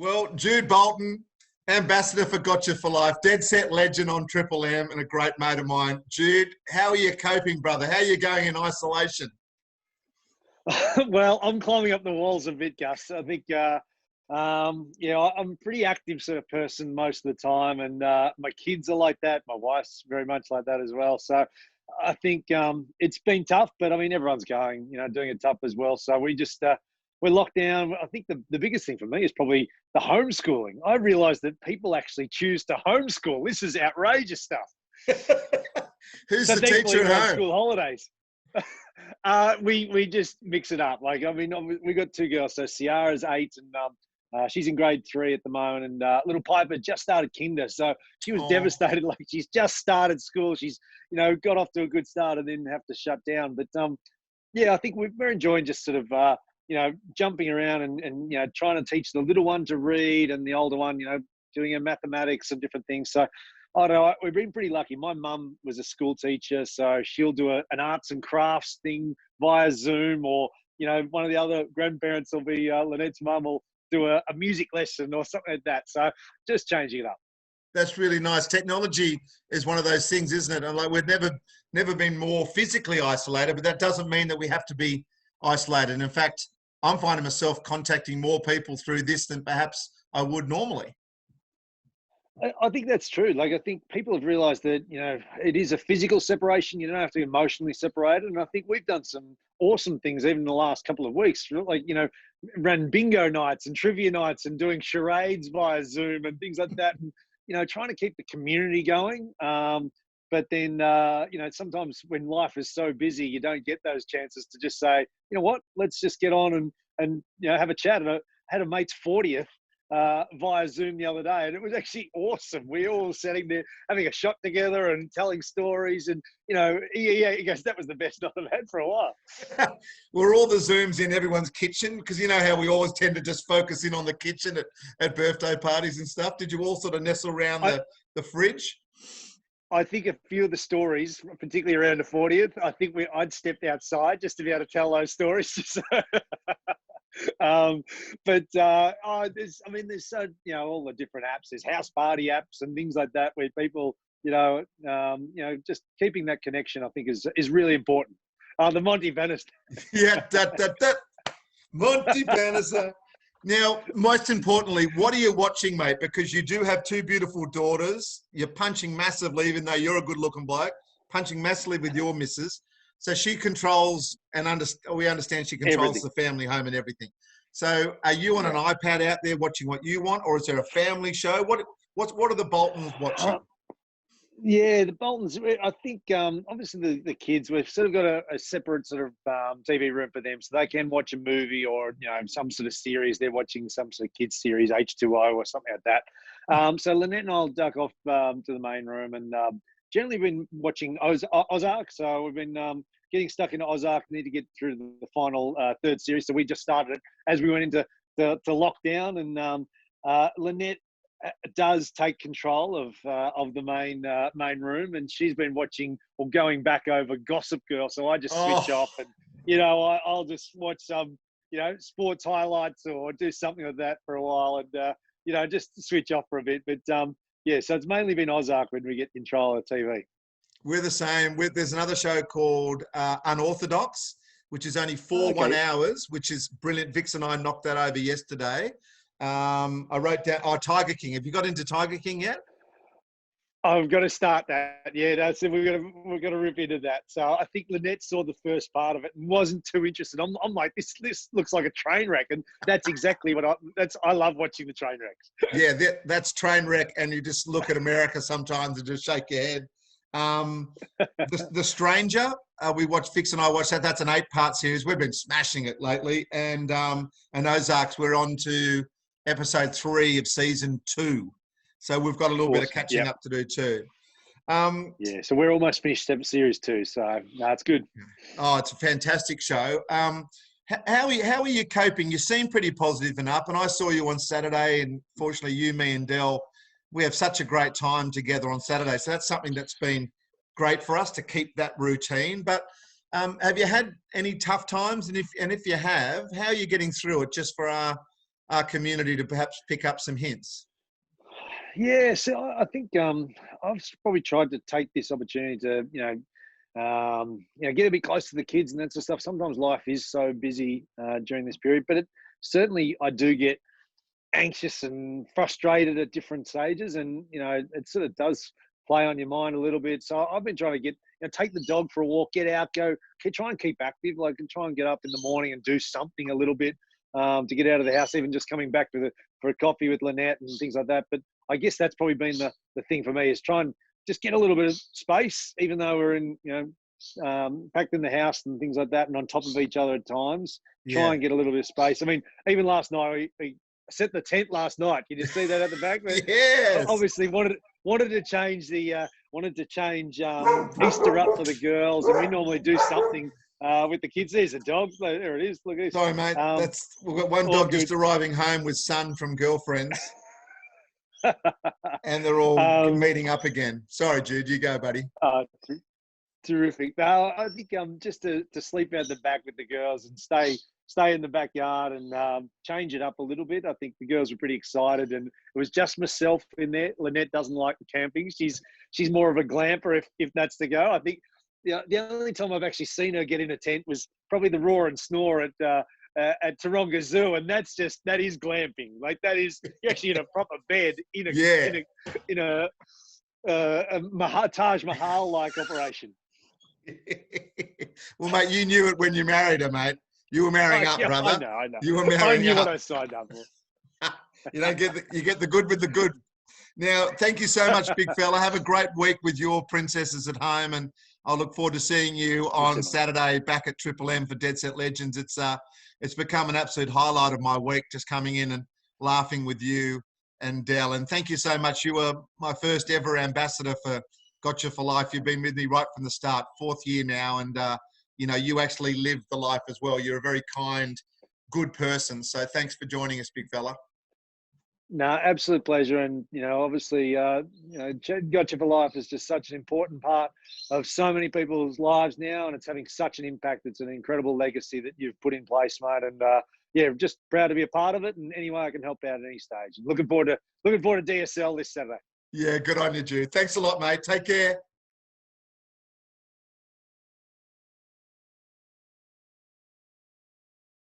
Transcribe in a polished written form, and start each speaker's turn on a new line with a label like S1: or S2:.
S1: Well, Jude Bolton, ambassador for Gotcha for Life, dead set legend on Triple M, and a great mate of mine. Jude, how are you coping, brother? How are you going in isolation?
S2: Well, I'm climbing up the walls a bit, Gus. I think, I'm a pretty active sort of person most of the time, and my kids are like that. My wife's very much like that as well. So I think it's been tough, but I mean, everyone's going, doing it tough as well. So we're locked down. I think the biggest thing for me is probably the homeschooling. I realised that people actually choose to homeschool. This is outrageous stuff.
S1: Who's
S2: So
S1: the
S2: thankfully,
S1: teacher
S2: we're on
S1: at home?
S2: school holidays. We just mix it up. Like, I mean, we got two girls. So Ciara's 8, and she's in grade 3 at the moment. And little Piper just started kinder, so she was
S1: Oh,
S2: devastated. Like, she's just started school. She's got off to a good start and then have to shut down. But yeah, I think we're enjoying just sort of jumping around and trying to teach the little one to read and the older one doing her mathematics and different things. So I don't know. We've been pretty lucky. My mum was a school teacher, so she'll do an arts and crafts thing via Zoom, or one of the other grandparents will be Lynette's mum will do a music lesson or something like that. So just changing it up.
S1: that's really nice. Technology is one of those things, isn't it? And like we've never been more physically isolated, but that doesn't mean that we have to be isolated. And in fact, I'm finding myself contacting more people through this than perhaps I would normally.
S2: I think that's true. Like, I think people have realised that it is a physical separation. You don't have to be emotionally separated, and I think we've done some awesome things even in the last couple of weeks. Like ran bingo nights and trivia nights and doing charades via Zoom and things like that, and trying to keep the community going. But then sometimes when life is so busy, you don't get those chances to just say, you know what, let's just get on and have a chat. And I had a mate's 40th via Zoom the other day, and it was actually awesome. We all were sitting there having a shot together and telling stories, and he goes, that was the best night I've had for a while.
S1: Were all the Zooms in everyone's kitchen? Because you know how we always tend to just focus in on the kitchen at birthday parties and stuff. Did you all sort of nestle around
S2: I,
S1: the fridge?
S2: I think a few of the stories, particularly around the 40th, I think I'd stepped outside just to be able to tell those stories. There's so all the different apps. There's house party apps and things like that where people just keeping that connection, I think is really important. The Monty Bannister.
S1: Yeah, that. Monty Bannister. Now, most importantly, what are you watching, mate? Because you do have two beautiful daughters. You're punching massively, even though you're a good-looking bloke, punching massively with your missus. So she controls we understand she controls
S2: Everything.
S1: the family home and everything. So are you on an iPad out there watching what you want, or is there a family show? What are the Boltons watching?
S2: Yeah, the Boltons. I think obviously the kids. We've sort of got a separate sort of TV room for them, so they can watch a movie or some sort of series. They're watching some sort of kids series, H2O or something like that. So Lynette and I'll duck off to the main room, and generally been watching Ozark. So we've been getting stuck into Ozark. Need to get through the final third series. So we just started it as we went into the lockdown, and Lynette does take control of the main room, and she's been watching or going back over Gossip Girl. So I just switch off, and I'll just watch some sports highlights or do something like that for a while, and just switch off for a bit. But yeah, so it's mainly been Ozark when we get control of the TV.
S1: We're the same. There's another show called Unorthodox, which is only 1 hours, which is brilliant. Vix and I knocked that over yesterday. I wrote down, Tiger King. Have you got into Tiger King yet?
S2: I've got to start that. Yeah, that's it. We're gonna rip into that. So I think Lynette saw the first part of it and wasn't too interested. I'm like, this looks like a train wreck, and that's exactly what I love watching the train wrecks.
S1: Yeah, that's train wreck, and you just look at America sometimes and just shake your head. The Stranger, we watched. Fix and I watched that. That's an 8-part series. We've been smashing it lately, and Ozarks. We're on to episode 3 of season 2. So we've got a little bit of catching up to do too.
S2: Yeah, so we're almost finished series 2. So that's good.
S1: Oh, it's a fantastic show. How are you coping? You seem pretty positive and up, and I saw you on Saturday, and fortunately you, me and Del, we have such a great time together on Saturday. So that's something that's been great for us to keep that routine. But have you had any tough times? And if you have, how are you getting through it? Just for our our community to perhaps pick up some hints?
S2: Yeah, so I think I've probably tried to take this opportunity to, get a bit close to the kids and that sort of stuff. Sometimes life is so busy during this period, but certainly I do get anxious and frustrated at different stages, and it sort of does play on your mind a little bit. So I've been trying to take the dog for a walk, get out, try and keep active, like, and try and get up in the morning and do something a little bit to get out of the house, even just coming back for a coffee with Lynette and things like that. But I guess that's probably been the thing for me, is try and just get a little bit of space, even though we're in, packed in the house and things like that, and on top of each other at times.
S1: Yeah.
S2: Try and get a little bit of space. I mean, even last night, we set the tent last night. Can you see that at the back?
S1: Yes.
S2: Obviously wanted to change Easter up for the girls, and we normally do something with the kids. There's a dog. There it is. Look at this.
S1: Sorry, mate. We've got one dog just arriving home with son from girlfriends. And they're all meeting up again. Sorry, Jude, you go, buddy.
S2: Terrific. No, I think just to sleep out the back with the girls and stay in the backyard and change it up a little bit. I think the girls were pretty excited, and it was just myself in there. Lynette doesn't like the camping. She's more of a glamper if that's the go. I think the only time I've actually seen her get in a tent was probably the roar and snore at Taronga Zoo, and that is glamping. Like, that is, you're actually in a proper bed in a Taj Mahal like operation.
S1: Well, mate, you knew it when you married her, mate. You were marrying up, brother.
S2: I know.
S1: You were marrying
S2: I knew
S1: up.
S2: what I signed up for.
S1: You get the good with the good. Now, thank you so much, big fella. Have a great week with your princesses at home, and I'll look forward to seeing you on Saturday back at Triple M for Dead Set Legends. It's become an absolute highlight of my week, just coming in and laughing with you and Del. And thank you so much. You were my first ever ambassador for Gotcha for Life. You've been with me right from the start, 4th year now, and you actually lived the life as well. You're a very kind, good person. So thanks for joining us, big fella.
S2: No, absolute pleasure. And, obviously, Gotcha for Life is just such an important part of so many people's lives now, and it's having such an impact. It's an incredible legacy that you've put in place, mate. And just proud to be a part of it. And any way I can help out at any stage. Looking forward to DSL this Saturday.
S1: Yeah, good on you, Jude. Thanks a lot, mate. Take care.